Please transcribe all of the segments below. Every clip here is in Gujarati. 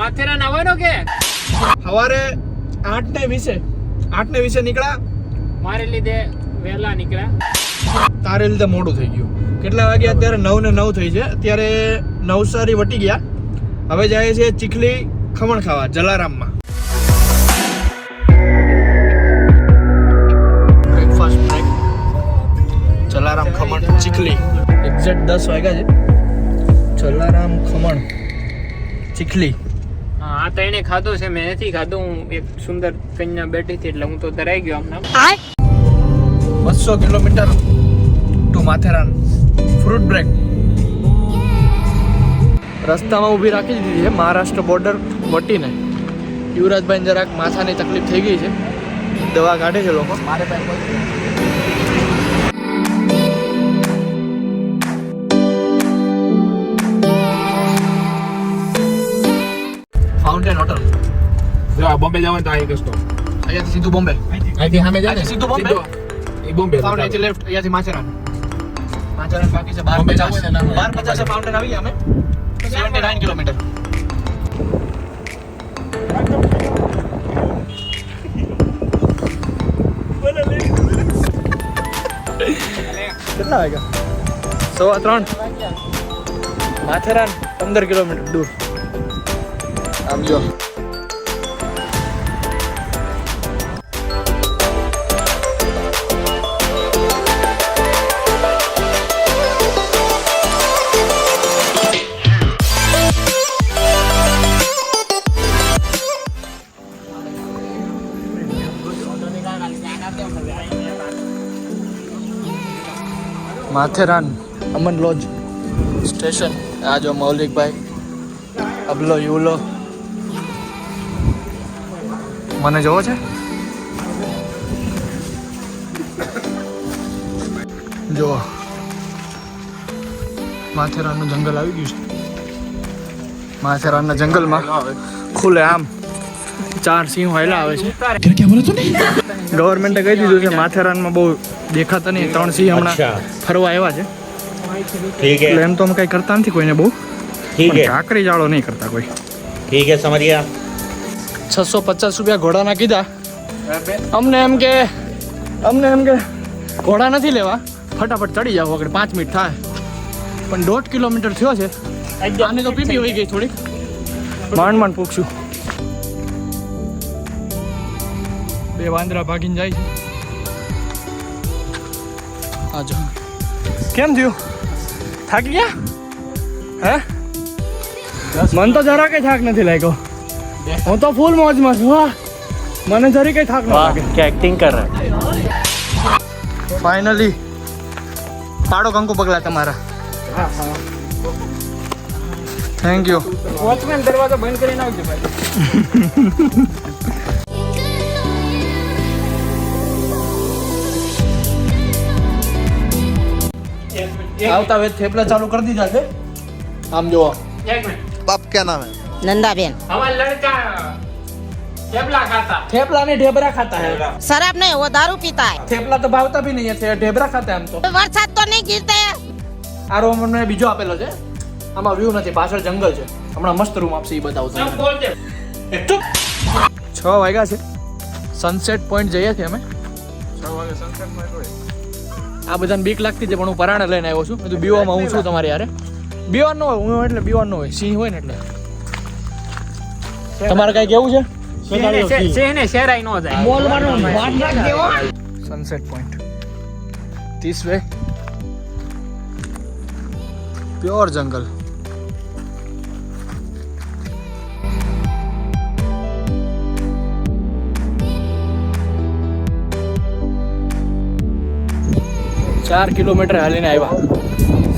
માથેરાન આવવાનો કે સવારે 8:20 નીકળ્યા. મારે લીધે વહેલા નીકળ્યા, તારે લીધે મોડું થઈ ગયું. કેટલા વાગ્યા? અત્યારે 9:09 થઈ છે. અત્યારે નવસારી વટી ગયા. હવે જાય છે ચીખલી ખમણ ખાવા જલારામમાં. Breakfast break Jalaram khaman Chikhli. Exact 10 વાગ્યા છે. જલારામ ખમણ ચીખલી. હા, આ તો એને ખાધો છે, મેં નથી ખાધું. હું એક સુંદર કન્યા બેઠી હતી એટલે હું તો ધરાઈ ગયો આમ. 200 kilometre to Matheran. Fruit break. રસ્તામાં ઊભી રાખી દીધી છે મહારાષ્ટ્ર બોર્ડર વટીને. યુવરાજભાઈ જરાક માથાની તકલીફ થઈ ગઈ છે, દવા કાઢે છે લોકો. મારે ફાઉન્ટેન હોટલ. જો બોમ્બે જવાનું તો અહીં કસ્તો. અહીંયાથી સીધું બોમ્બે. અહીંથી સામે જાય ને સીધું બોમ્બે. એ બોમ્બે. ફાઉન્ટેનથી લેફ્ટ, અહીંયાથી માથેરાન. માથેરાન બાકી છે 12:50 ફાઉન્ટેન આવી ગયા અમે. 79 કિલોમીટર. કેટલા વાગ્યા? 3:15. માથેરાન 15 કિલોમીટર દૂર. આમ જો માથેરાન અમન લોજ સ્ટેશન. આ જો મૌલિકભાઈ, અબલો યુલો. મને જોવો છે? જો માથેરાનનું જંગલ આવી ગયું છે. માથેરાનના જંગલમાં ખુલ્લે આમ 4 સિંહ હાલ્યા આવે છે. ગવર્મેન્ટે કહી દીધું છે માથેરાનમાં બહુ દેખાતા નહીં. 3 સિંહ હમણાં ફરવા આવ્યા છે. એટલે એમ તો અમે કઈ કરતા નથી કોઈને બહુ. કાકરી જાળો નહીં કરતા કોઈ. ઠીક હે સમરિયા. 650 રૂપિયા ઘોડાના કીધા. અમને એમ કે ઘોડા નથી લેવા, ફટાફટ ચડી જાવ, આગળ 5 મિનિટ થાય. પણ 1.5 કિલોમીટર થયો છે. આને તો પીપી હોઈ ગઈ થોડીક. માંડ પૂછશું. 2 વાંદરા ભાગીને જાય છે. હા જો કેમ થયું? થાકી ગયા? હે? મને તો જરા કઈ થાક નથી લાગ્યો. હું તો ફૂલ મોજમાં છું. હા, મને જરી કઈ થાક ન લાગે. क्या एक्टिंग कर रहा है? ફાઇનલી પાડો કંકુ પગલા તમારા. Thank you. વોચમેન દરવાજો બંધ કરીને આવજો ભાઈ. આવતા વેત થેપલા ચાલુ કરી દીધા છે. આમ જો. એક મિનિટ. બાપ ક્યાં નામ હે? नंदा बेन हमारा लड़का थेपला खाता. थेपला नहीं ढेबरा खाता है. शराब नहीं वो दारू पीता है. थेपला तो भावता भी नहीं है, ढेबरा खाता है हम तो. वरसाद तो नहीं गिरता है. આ રૂમ મને બીજો આપેલો છે. આમાં વ્યૂ નથી, પાછળ જંગલ છે. હમણાં મસ્ત રૂમ આપશે એ બતાવું सब તમને. बोल दे. 6 વાગ્યા છે. સનસેટ પોઈન્ટ જઈએ છીએ અમે. 6 વાગે સનસેટ માં હોય. આ બધાને બીક લાગતી છે પણ હું પરાણે લઈને આવ્યો છું. બધું બીવામાં હું છું તમારી યારે. બીવાન ન હોય, હું એટલે બીવાન ન હોય, સિંહ હોય ને એટલે. તમારે કઈ કેવું છે? સેને શેરાઈ નો જાય. बोलવાનો વાત ના દેવો. સનસેટ પોઈન્ટ 30 વે प्योर जंगल। चार किलोमीटर हालीने આવ્યા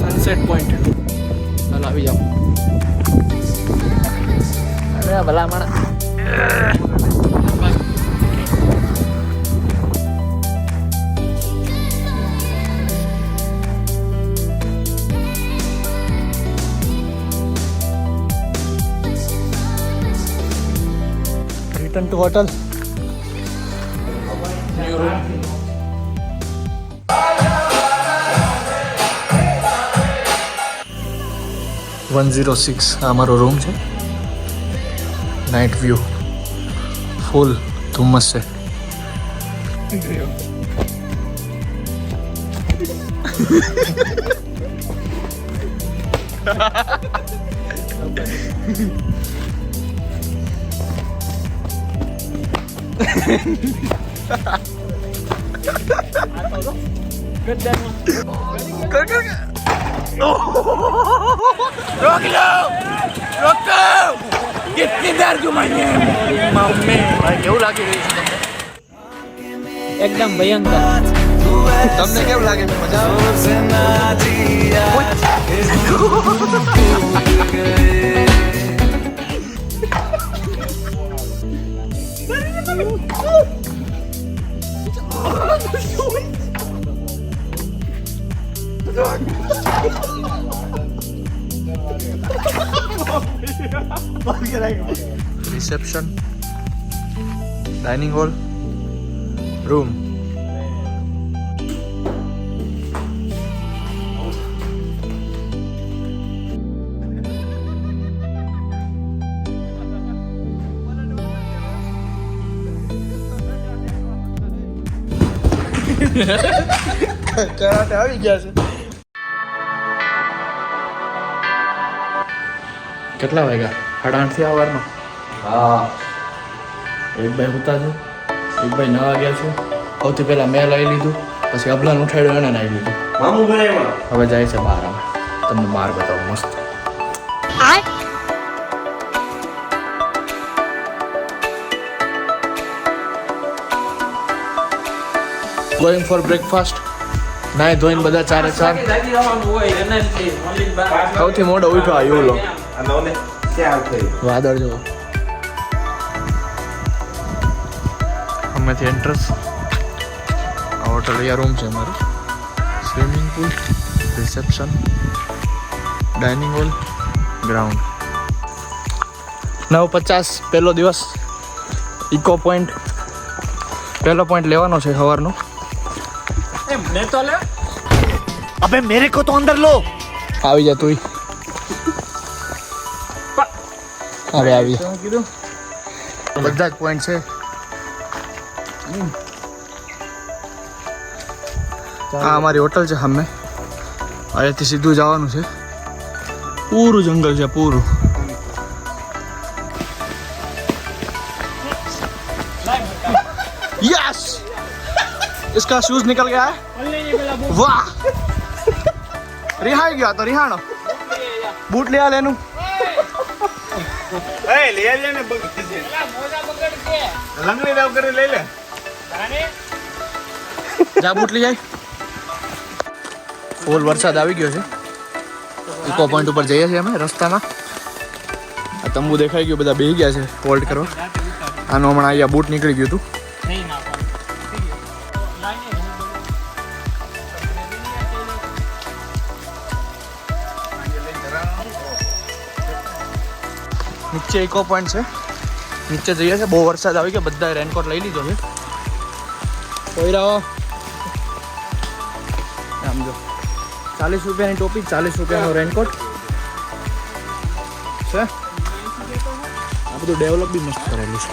સનસેટ પોઈન્ટ। ચાલ આવી જાઓ। અરે ભલા માણા return to hotel. New room. 106 આ અમારો રૂમ છે। નાઇટ વ્યૂ ફૂલ ધુમ્મસ છે। रोक लो रोको कितनी देर घुमाइए मम्मी भाई કેવું લાગી રહ્યું છે તમને એકદમ ભયંકર તમને કેવું લાગે છે મજા reception dining hall room karate આવી ગયા છે। કેટલા વાગ્યા 8:30 થી સવારમાં। હા એક ભાઈ ઉતા છે એક ભાઈ નવા ગયા છે। સૌથી પહેલા મેં લઈ લીધું પછી અબલાન ઉઠાડ્યો એને નાઈ લીધું મામુ બનાવ્યા હવે જાય છે બહાર। અમે તમને બહાર બતાવો મસ્ત ગોઈંગ ફોર બ્રેકફાસ્ટ। નાઈ ધોઈને બધા ચારે ચાર સૌથી મોટો ઉઠો આ યોલો વાદળ જો હમેથી એન્ટ્રન્સ આ હોટલ યા રૂમ છે અમારું। Swimming pool reception dining hall ground. 9:50 પહેલો દિવસ ઇકો પોઈન્ટ પહેલો પોઈન્ટ લેવાનો છે સવારનો। મેં તો લે अबे मेरे को तो अंदर लो આવી જા તું હવે આવી કીધું બધા જ પોઈન્ટ છે। આ અમારી હોટલ છે સામે। અહીંયાથી સીધું જવાનું છે। પૂરું જંગલ છે પૂરું। यस इसका शूज निकल गया है। वाह रिहाई गया तो रिहानो बूट ले आ लेनु એ લઈ લે ને લંગડી દાવ કરી લઈ લે જા બૂટ લઈ જાય। ફૂલ વરસાદ આવી ગયો છે। ઇકો પોઈન્ટ ઉપર જઈએ છીએ અમે રસ્તામાં। આ તંબુ દેખાઈ ગયું બધા બેસી ગયા છે હોલ્ડ કરવા। આનો હમણાં અહીંયા બૂટ નીકળી ગયું હતું। નીચે ઇકો પોઈન્ટ છે નીચે જઈએ છે। બહુ વરસાદ આવી ગયો બધાએ રેનકોટ લઈ લીધો છે। કોઈ રહો આમ જો 40 રૂપિયાની ટોપી 40 રૂપિયાનો રેનકોટ છે। આ બધું ડેવલપ બી મસ્ત કરેલું છે।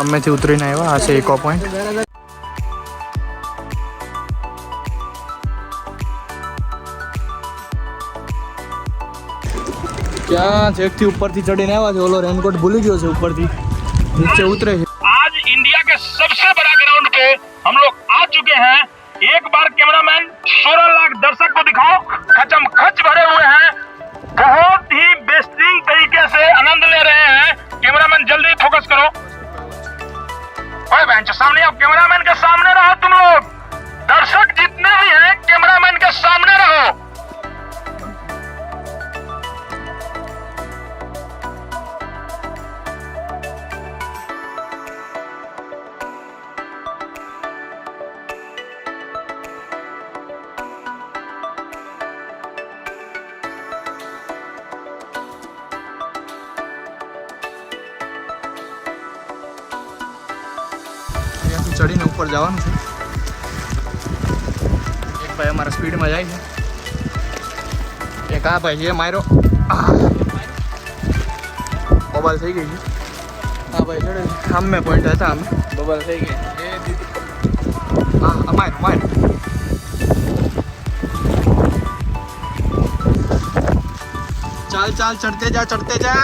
અમેથી ઉતરીને આવ્યા આ છે ઇકો પોઈન્ટ। क्या एक थी ऊपर थी चढ़ी आवा છે ઓલો રેનકોટ ભૂલી ગયો છે ऊपर थी नीचे उतरे છે। आज इंडिया के सबसे बड़ा ग्राउंड पे हम लोग आ चुके हैं। एक बार कैमरामैन 16 लाख दर्शक को दिखाओ, खचम खच भरे हुए हैं, बहुत ही बेहतरीन तरीके से आनंद ले रहे हैं। कैमरामैन जल्दी फोकस करो। ओए बेंच सामने आओ, कैमरामैन के सामने रहो तुम लोग। दर्शक जितने भी हैं कैमरामैन के सामने रहो। અહીંયાથી ચડીને ઉપર જવાનું છે. એક ભાઈ અમારા સ્પીડમાં જાય છે, એક આ ભાઈ છે મારો બબાલ થઈ ગઈ છે. આ ભાઈ ચડે છે, સામે પોઈન્ટ હતા અમે બબલ થઈ ગઈ. હા અમારે ચાલ ચાલ ચડતે જા.